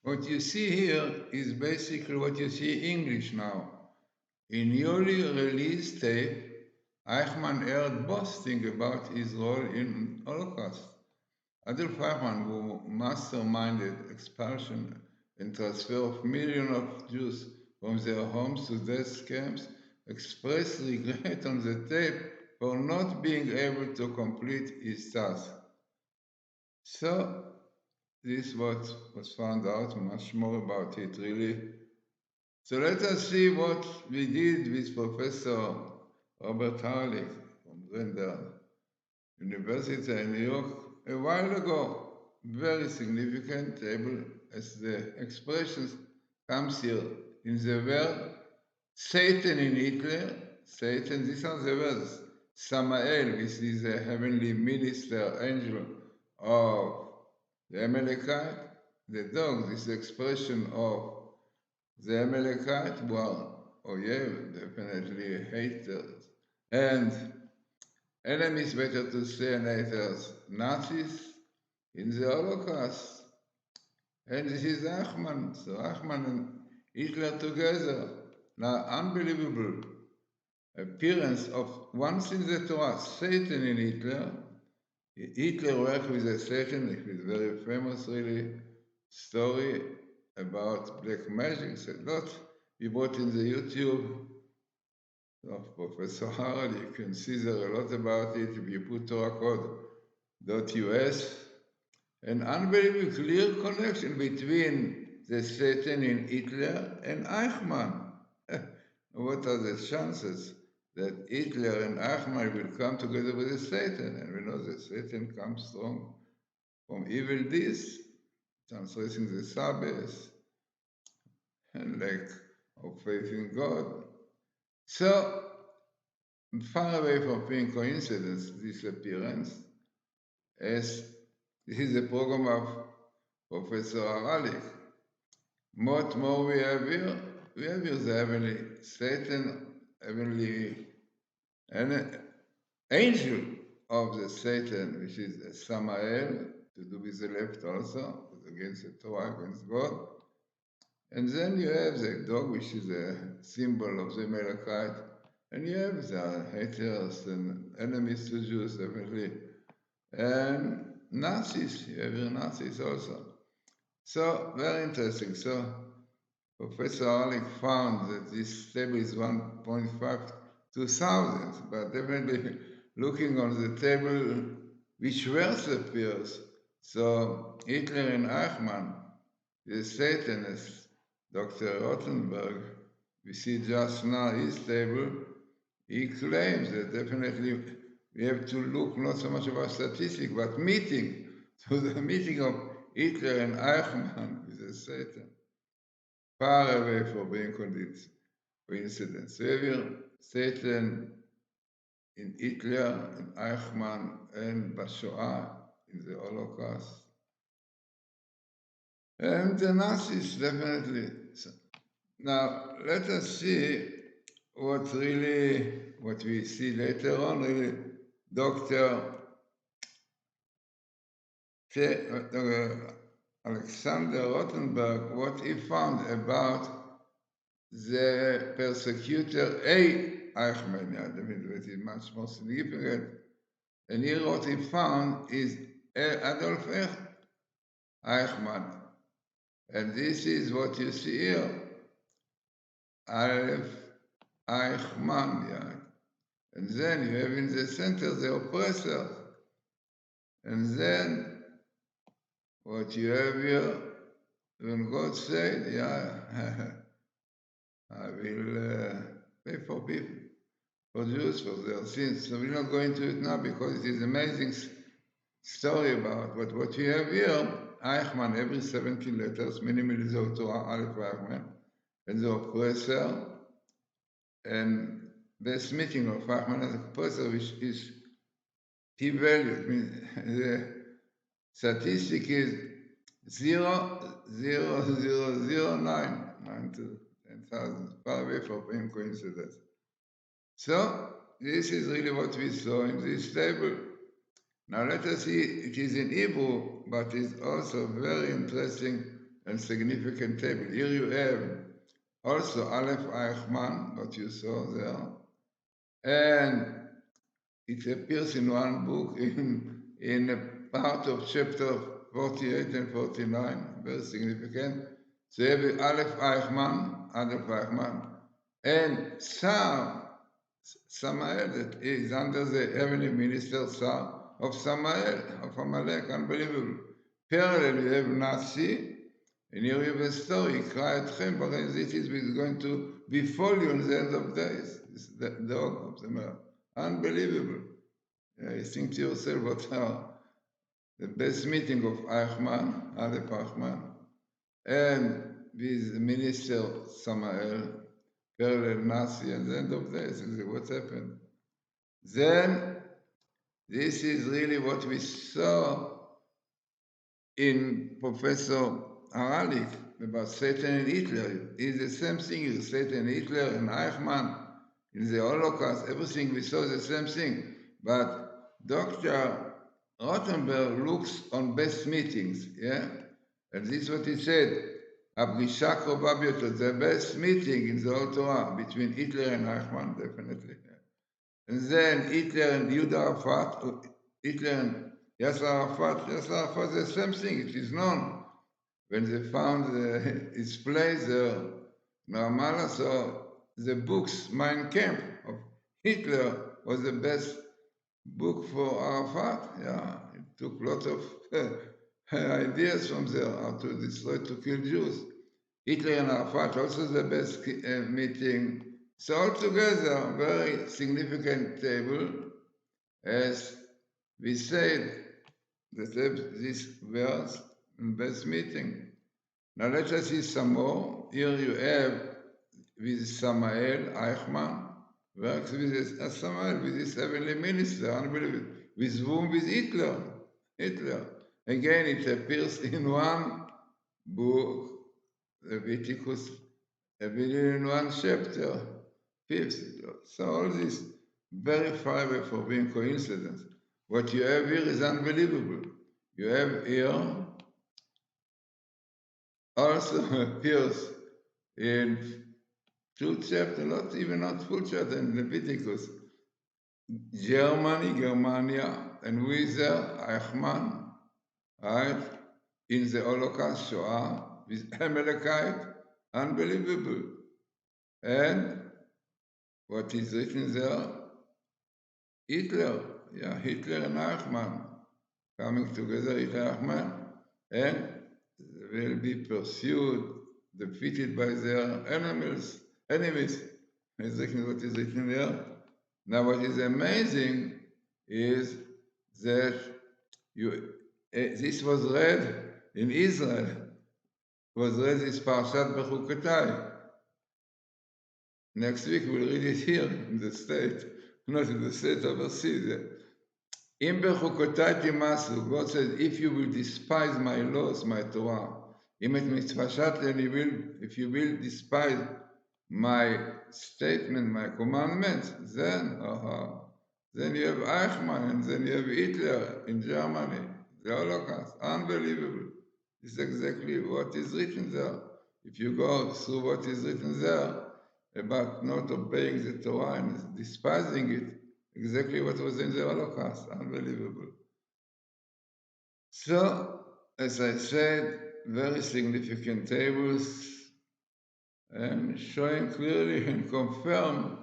What you see here is basically what you see in English now. In newly released tape, Eichmann heard boasting about his role in Holocaust. Adolf Eichmann, who masterminded expulsion and transfer of millions of Jews from their homes to death camps, expressed regret on the tape for not being able to complete his task. So, this was found out, much more about it really. So let us see what we did with Professor Robert Harlick from Randall University in New York a while ago. Very significant table as the expressions comes here in the word Satan in Hitler. Satan, these are the words. Samael, which is the heavenly minister angel of the Amalekite. The dog, this expression of the Amalekite, well, definitely haters. And enemies, better to say, and haters, Nazis in the Holocaust. And this is Eichmann. So Eichmann and Hitler together. Now, unbelievable appearance of once in the Torah, Satan in Hitler. Hitler worked with a Satan, it is very famous, really, story about black magic. It's a lot we brought in the YouTube of Professor Harald. You can see there a lot about it if you put TorahCode.us. An unbelievable clear connection between the Satan in Hitler and Eichmann. What are the chances that Hitler and Eichmann will come together with the Satan? And we know that Satan comes from evil deeds, transgressing the Sabbath, and lack of faith in God. So, far away from being coincidence, this appearance, as this is the program of Professor Haralik. What more we have here? We have here the heavenly Satan, heavenly and angel of the Satan, which is Samael, to do with the left also, against the Torah, against God. And then you have the dog, which is a symbol of the Amalekite, and you have the haters and enemies to Jews, definitely, and Nazis. You have your Nazis also. So very interesting. So Professor Harlick found that this table is 1.5 to 1,000, but definitely looking on the table which verse appears. So Hitler and Eichmann, the Satan, as Dr. Rothenberg, we see just now his table, he claims that definitely we have to look not so much about statistics, but meeting, so the meeting of Hitler and Eichmann with the Satan, far away from being coincidence. So here, Satan in Hitler, in Eichmann, and Bashoah, in the Holocaust. And the Nazis, definitely. So, now, let us see what we see later on, really, Dr. Alexander Rothenberg, what he found about the persecutor Eichmann. That is much more significant. And here what he found is Adolf Eichmann. And this is what you see here. Adolf Eichmann, yeah. And then you have in the center the oppressor. And then what you have here, when God said, yeah, I will pay for people, for Jews, for their sins. So we're not going to it now because it is an amazing story about what you have here. Eichmann, every 17 letters, minimally the Torah, Aleph Eichmann, and the oppressor, and this meeting of Eichmann as oppressor, which is p-value. It means the statistic is 0.00009 to 10,000, far away from being coincidence. So this is really what we saw in this table. Now let us see, it is in Hebrew, but it's also very interesting and significant table. Here you have also Aleph Eichmann, what you saw there, and it appears in one book in a part of chapter 48 and 49, very significant. So you have Aleph Eichmann, and Samael, that is under the heavenly minister of Samael, of Amalek, unbelievable. Parallel, you have Nasi, and here you have a story, Krayatchem, but this is going to befall you in the end of days. It's the dog of the mouth. Unbelievable. You think to yourself, what are the best meeting of Eichmann, Aleph Eichmann, and with Minister Samael, parallel Nasi, and the end of days, what happened? Then, this is really what we saw in Professor Haralik about Satan and Hitler. It's the same thing, Satan, Hitler, and Eichmann, in the Holocaust, everything we saw the same thing. But Dr. Rothenberg looks on best meetings, yeah? And this is what he said, הפגישה קרובה ביותר, the best meeting in the whole Torah, between Hitler and Eichmann, definitely. And then Hitler and Yehuda Arafat, Hitler and Yasser Arafat, the same thing, it is known. When they found his place there, Ramallah, so the books, Mein Kampf of Hitler was the best book for Arafat. Yeah, it took a lot of ideas from there, how to destroy, to kill Jews. Hitler and Arafat, also the best meeting. So altogether, very significant table, as we said, this verse in best meeting. Now let us see some more. Here you have with Samael Eichmann, works with Samael, with his heavenly minister, unbelievable. With whom? With Hitler. Again, it appears in one book, Leviticus, in one chapter, 5th. So all this very far away from being coincidence. What you have here is unbelievable. You have here also appears in two chapters, not full chapter, in Leviticus. Germania, and with Eichmann, right, in the Holocaust, Shoah, with Amalekite, unbelievable. And what is written there? Hitler and Eichmann coming together, Hitler and Eichmann, and will be pursued, defeated by their enemies. Is written what is written there. Now, what is amazing is that this was read in Israel. Was read this Parshat Bechukotai. Next week we'll read it here in the state, not in the state overseas. Im Bechukotai timasu, God says, if you will despise my laws, my Torah, if you will despise my statement, my commandments, then you have Eichmann, and then you have Hitler in Germany, the Holocaust. Unbelievable. It's exactly what is written there. If you go through what is written there about not obeying the Torah and despising it, exactly what was in the Holocaust. Unbelievable. So, as I said, very significant tables, and showing clearly and confirm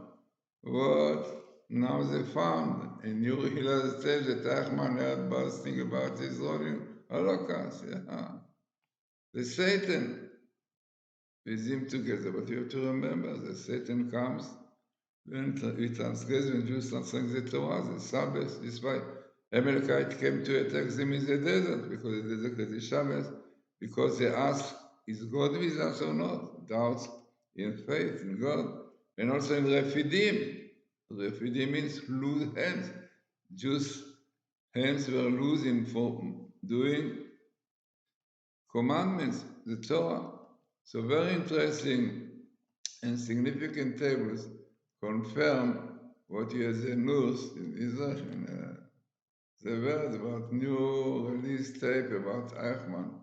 what now they found. And Yuri Hillel said that Eichmann heard boasting about his rolling Holocaust. Yeah. The Satan with him together, but you have to remember that Satan comes when he transgress, when Jews transgress the Torah, the Sabbath. This is why Amalekite came to attack them in the desert, because the desert is Sabbath, because they asked, is God with us or not? Doubts in faith in God. And also in Refidim. Refidim means loose hands. Jews' hands were loose for doing commandments, the Torah. So very interesting and significant tables confirm what you has news in Israel. The word about new release tape about Eichmann.